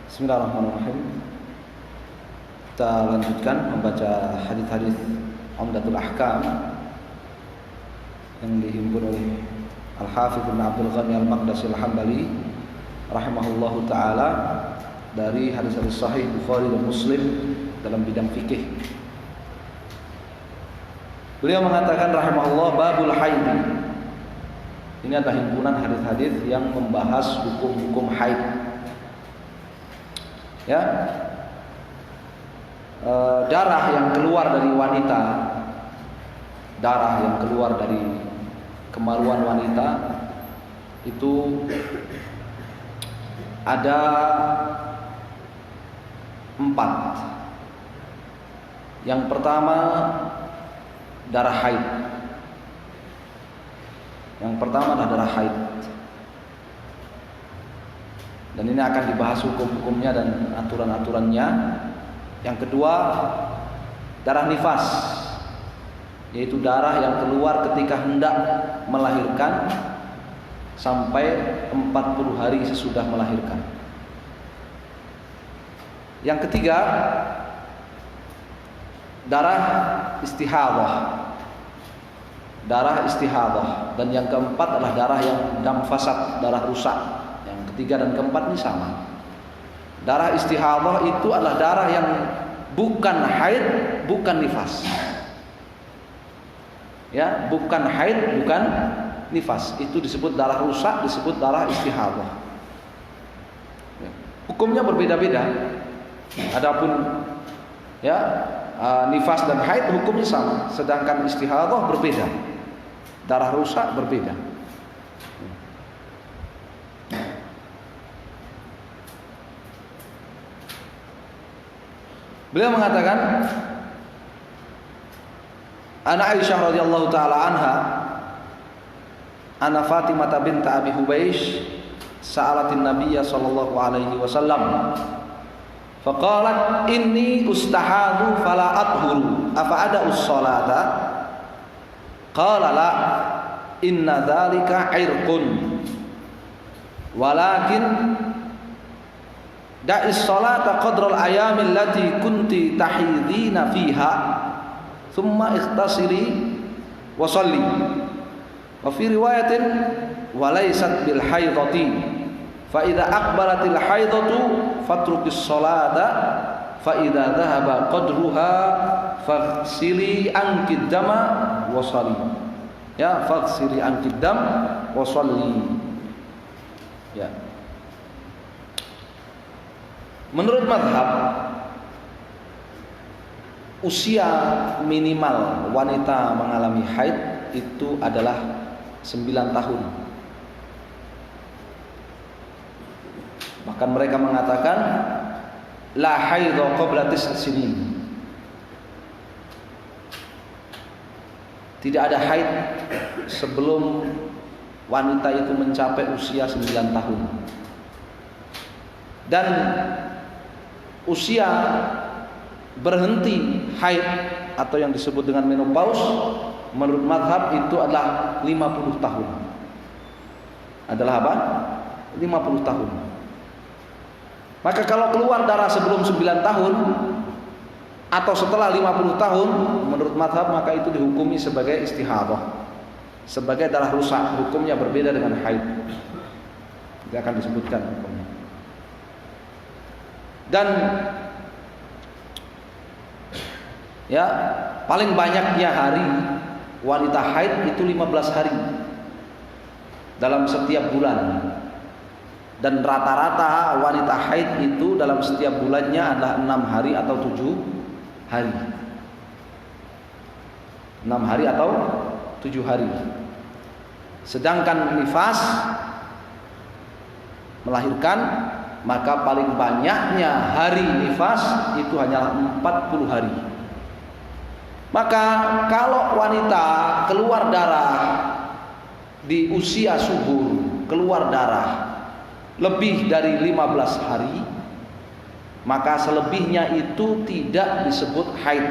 Bismillahirrahmanirrahim. Kita lanjutkan membaca hadis-hadis Umdatul Ahkam yang dihimpun oleh Al-Hafidz Ibnu Abdul Ghani Al-Maqdisi Al-Hambali rahimahullahu taala dari hadis-hadis sahih Bukhari dan Muslim dalam bidang fikih. Beliau mengatakan rahimahullah babul haid. Ini adalah himpunan hadis-hadis yang membahas hukum-hukum haid. Ya, darah yang keluar dari wanita, darah yang keluar dari kemaluan wanita itu ada 4. Yang pertama darah haid. Yang pertama adalah darah haid. Dan ini akan dibahas hukum-hukumnya dan aturan-aturannya. Yang kedua, darah nifas, yaitu darah yang keluar ketika hendak melahirkan sampai 40 hari sesudah melahirkan. Yang ketiga, darah istihadah. Darah istihadah. Dan yang keempat adalah darah yang dam fasad, darah rusak. Ketiga dan keempat ini sama. Darah istihadah itu adalah darah yang bukan haid, bukan nifas. Ya, bukan haid, bukan nifas. Itu disebut darah rusak, disebut darah istihadah. Ya. Hukumnya berbeda-beda. Adapun ya nifas dan haid hukumnya sama, sedangkan istihadah berbeda. Darah rusak berbeda. Beliau mengatakan, Ana Aisyah radhiyallahu taala anha, Ana Fatimah bint Abi Hubaysh sa'alatin Nabiyya sallallahu alaihi wasallam. Faqalat inni ustahadu fala athuru afa ada'us salata? Qala la, inna dzalika irqun. Walakin da'is salata qadral ayamil lati kunti tahidina fiha thumma ikhtasili wa salli. Wa fi riwayatin wa laysat bil haidati fa idza aqbalatil haidatu fatrukis salata fa idza dhahaba qadruha faghsili ankid dama wa salli. Ya, faghsili ankid dam wa salli. Ya. Menurut mazhab, usia minimal wanita mengalami haid itu adalah 9 tahun. Bahkan mereka mengatakan la haidha qabla sinin. Tidak ada haid sebelum wanita itu mencapai usia 9 tahun. Dan usia berhenti haid atau yang disebut dengan menopause menurut mazhab itu adalah 50 tahun. Adalah apa? 50 tahun. Maka kalau keluar darah sebelum 9 tahun atau setelah 50 tahun menurut mazhab maka itu dihukumi sebagai istihadah, sebagai darah rusak. Hukumnya berbeda dengan haid. Tidak akan disebutkan hukumnya. Dan ya, paling banyaknya hari wanita haid itu 15 hari dalam setiap bulan. Dan rata-rata wanita haid itu dalam setiap bulannya adalah 6 hari atau 7 hari. 6 hari atau 7 hari. Sedangkan nifas melahirkan, maka paling banyaknya hari nifas itu hanyalah 40 hari. Maka kalau wanita keluar darah di usia subur, keluar darah lebih dari 15 hari, maka selebihnya itu tidak disebut haid,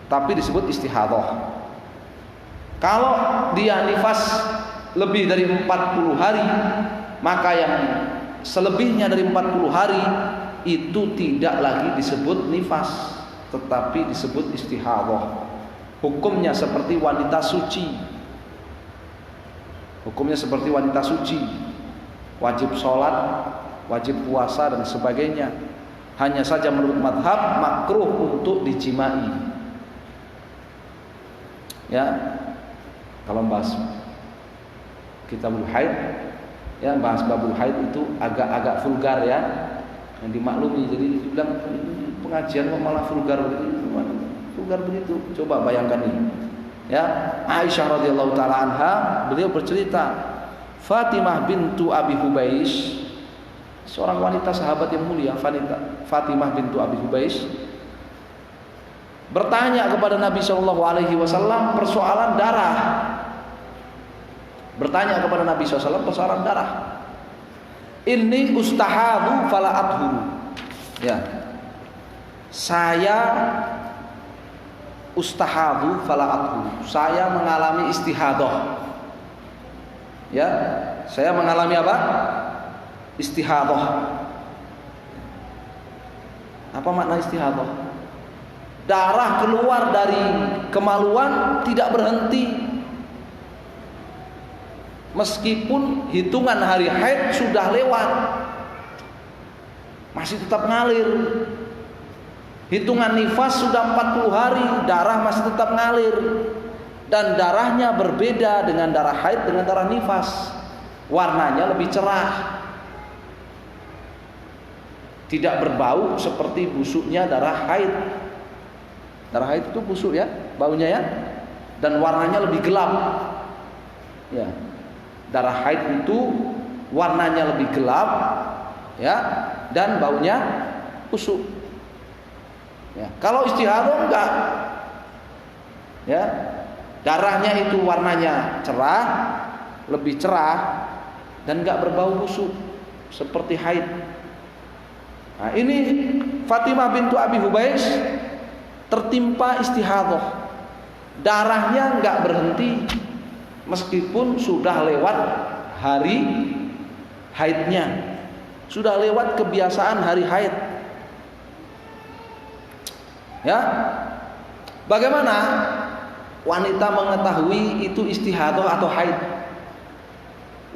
tapi disebut istihadah. Kalau dia nifas lebih dari 40 hari, maka yang selebihnya dari 40 hari itu tidak lagi disebut nifas, tetapi disebut istihadhah. Hukumnya seperti wanita suci. Hukumnya seperti wanita suci. Wajib sholat, wajib puasa dan sebagainya. Hanya saja menurut madhab makruh untuk dijimai. Ya, kalau bahas kitabul haid, ya bahas babul haid itu agak vulgar ya, yang dimaklumi. Jadi dibilang pengajian kok malah vulgar begitu. Coba bayangkan ini. Ya, Aisyah radhiyallahu taala anha, beliau bercerita, Fatimah bintu Abi Hubais, seorang wanita sahabat yang mulia, Fatimah bintu Abi Hubais, bertanya kepada Nabi Shallallahu Alaihi Wasallam persoalan darah. Bertanya kepada Nabi SAW persoalan darah. Ini ustahadu fala athuru. Ya, saya ustahadu fala athuru. Saya mengalami istihadah. Ya, saya mengalami apa? Istihadah. Apa makna istihadah? Darah keluar dari kemaluan tidak berhenti, meskipun hitungan hari haid sudah lewat, masih tetap ngalir. Hitungan nifas sudah 40 hari, darah masih tetap ngalir. Dan darahnya berbeda dengan darah haid dengan darah nifas. Warnanya lebih cerah, tidak berbau seperti busuknya darah haid. Darah haid itu busuk ya, baunya ya, dan warnanya lebih gelap. Ya, darah haid itu warnanya lebih gelap, ya, dan baunya busuk. Ya, kalau istihadah enggak, ya, darahnya itu warnanya cerah, lebih cerah, dan enggak berbau busuk seperti haid. Nah, ini Fatimah bintu Abi Hubais tertimpa istihadah. Darahnya enggak berhenti meskipun sudah lewat hari haidnya, sudah lewat kebiasaan hari haid. Ya, bagaimana wanita mengetahui itu istihadah atau haid?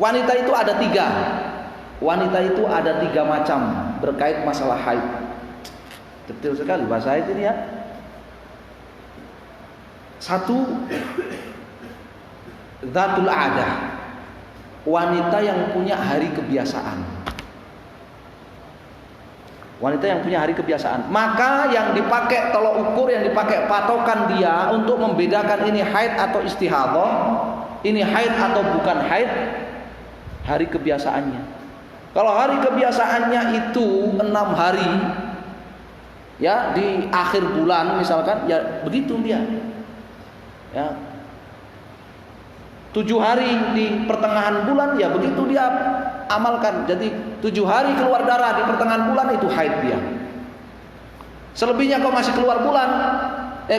Wanita itu ada 3. Wanita itu ada 3 macam berkait masalah haid. Detail sekali bahasa haid ini ya. 1, Zatul adah, wanita yang punya hari kebiasaan. Wanita yang punya hari kebiasaan. Maka yang dipakai tolok ukur, yang dipakai patokan dia untuk membedakan ini haid atau istihadah, ini haid atau bukan haid, hari kebiasaannya. Kalau hari kebiasaannya itu 6 hari, ya, di akhir bulan misalkan, ya begitu dia. Ya, 7 hari di pertengahan bulan, ya begitu dia amalkan. Jadi 7 hari keluar darah di pertengahan bulan itu haid dia. Selebihnya kau masih keluar bulan,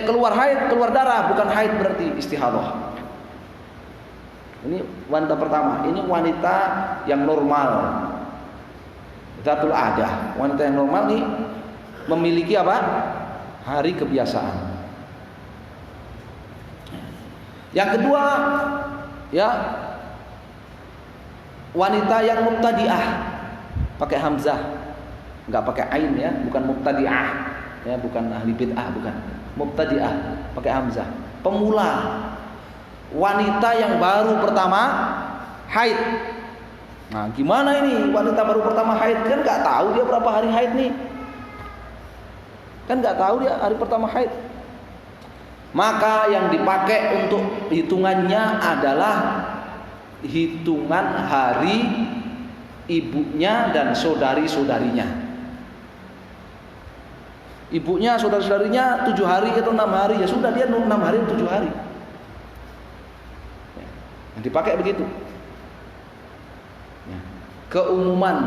keluar haid, keluar darah, bukan haid, berarti istihadah. Ini wanita pertama. Ini wanita yang normal, Zatul adah. Wanita yang normal nih memiliki apa? Hari kebiasaan. Yang kedua, ya, wanita yang mubtadi'ah, pakai hamzah, nggak pakai ain ya, bukan mubtadi'ah, ya, bukan ahli bid'ah, bukan. Mubtadi'ah, pakai hamzah. Pemula, wanita yang baru pertama haid. Nah, gimana ini wanita baru pertama haid? Kan nggak tahu dia berapa hari haid nih, kan nggak tahu dia hari pertama haid. Maka yang dipakai untuk hitungannya adalah hitungan hari ibunya dan saudari-saudarinya. Ibunya, saudari-saudarinya 7 hari atau 6 hari, ya sudah dia 6 hari 7 hari. Yang dipakai begitu. Ya. Keumuman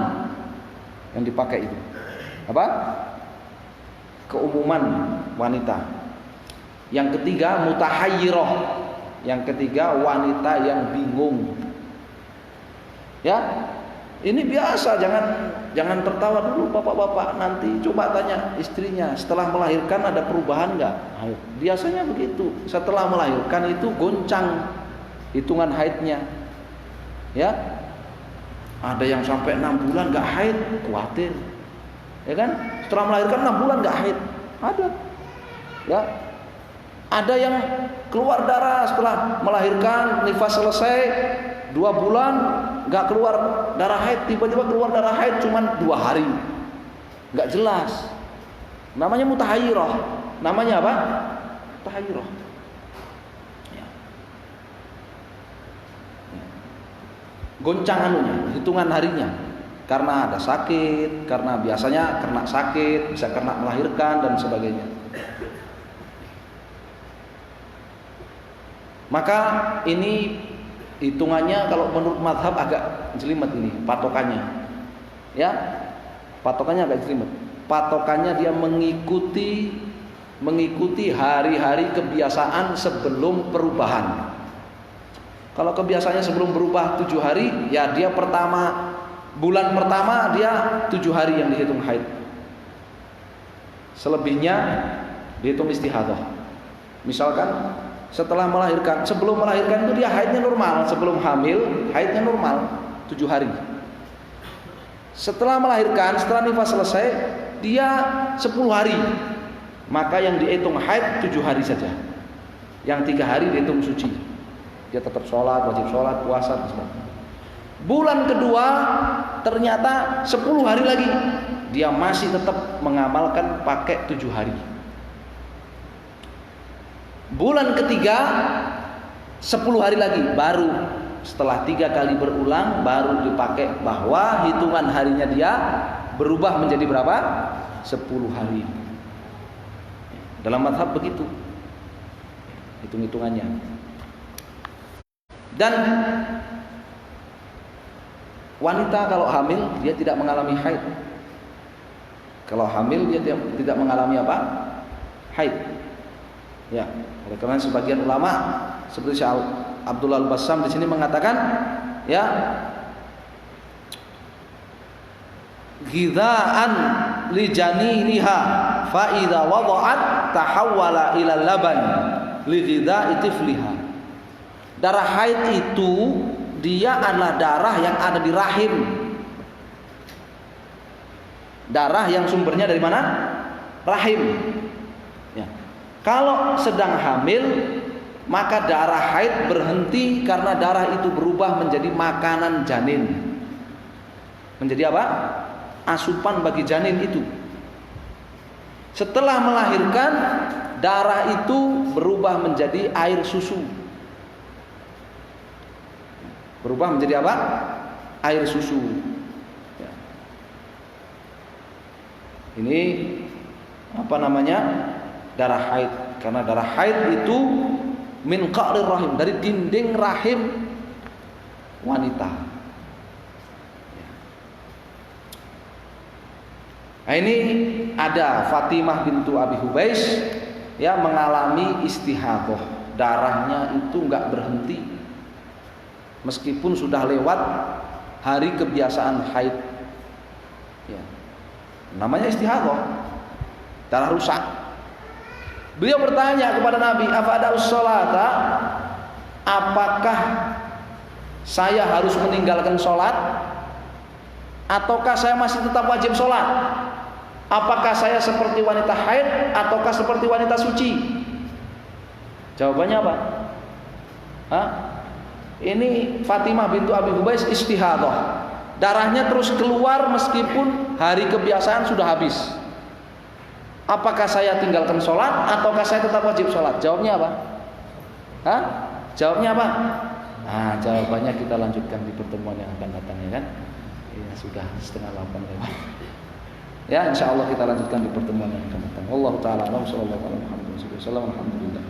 yang dipakai itu apa? Keumuman wanita. Yang ketiga mutahayyirah. Yang ketiga wanita yang bingung. Ya, Ini biasa, jangan tertawa dulu bapak-bapak, nanti coba tanya istrinya setelah melahirkan ada perubahan nggak? Biasanya begitu, setelah melahirkan itu goncang hitungan haidnya, ya. Ada yang sampai 6 bulan nggak haid, khawatir, ya kan? Setelah melahirkan 6 bulan nggak haid, ada, ya. Ada yang keluar darah setelah melahirkan, nifas selesai 2 bulan nggak keluar darah haid, tiba-tiba keluar darah haid cuman 2 hari, nggak jelas. Namanya mutahayyirah. Namanya apa? Mutahayyirah. Ya. Goncang anunya, hitungan harinya. Karena ada sakit, karena biasanya kena sakit, bisa kena melahirkan dan sebagainya. Maka ini hitungannya kalau menurut mazhab agak jelimet ini patokannya, ya, patokannya agak jelimet. Patokannya dia mengikuti hari-hari kebiasaan sebelum perubahan. Kalau kebiasaannya sebelum berubah 7 hari, ya dia bulan pertama dia 7 hari yang dihitung haid. Selebihnya dihitung istihadah. Misalkan setelah melahirkan, sebelum melahirkan itu dia haidnya normal, sebelum hamil haidnya normal 7 hari. Setelah melahirkan, setelah nifas selesai, dia 10 hari. Maka yang dihitung haid 7 hari saja. Yang 3 hari dihitung suci. Dia tetap sholat, wajib sholat, puasa dan sebagainya. Bulan kedua ternyata 10 hari lagi dia masih tetap mengamalkan pakai 7 hari. Bulan ketiga 10 hari lagi, baru setelah 3 kali berulang baru dipakai bahwa hitungan harinya dia berubah menjadi berapa? 10 hari. Dalam mazhab begitu hitung-hitungannya. Dan wanita kalau hamil dia tidak mengalami haid. Kalau hamil dia tidak mengalami apa? Haid. Ya, oleh karena sebagian ulama seperti Syekh Abdullah Al-Bassam di sini mengatakan, ya, ghidhaan li janiniha fa idza wada'at tahawwala ila laban li ghidha'i tifliha. Darah haid itu dia adalah darah yang ada di rahim. Darah yang sumbernya dari mana? Rahim. Ya. Kalau sedang hamil, maka darah haid berhenti karena darah itu berubah menjadi makanan janin. Menjadi apa? Asupan bagi janin itu. Setelah melahirkan, darah itu berubah menjadi air susu. Berubah menjadi apa? Air susu. Ya. Ini apa namanya? Darah haid. Karena darah haid itu min qa'rir rahim, dari dinding rahim wanita. Nah, ini ada Fatimah bintu Abi Hubais ya mengalami istihadah. Darahnya itu enggak berhenti meskipun sudah lewat hari kebiasaan haid. Ya. Namanya istihadah. Darah rusak. Beliau bertanya kepada Nabi, "Afada'us sholata?" Apakah saya harus meninggalkan sholat? Ataukah saya masih tetap wajib sholat? Apakah saya seperti wanita haid ataukah seperti wanita suci? Jawabannya apa? Hah? Ini Fatimah bintu Abi Hubais istihadah. Darahnya terus keluar meskipun hari kebiasaan sudah habis. Apakah saya tinggalkan sholat ataukah saya tetap wajib sholat? Jawabnya apa? Hah? Jawabnya apa? Nah, jawabannya kita lanjutkan di pertemuan yang akan datang, ya kan? Ya, sudah 7:30 lewat. Ya, insyaallah kita lanjutkan di pertemuan yang akan datang. Wallahu taala a'lam. Sallallahu alaihi wasallam. Alhamdulillah.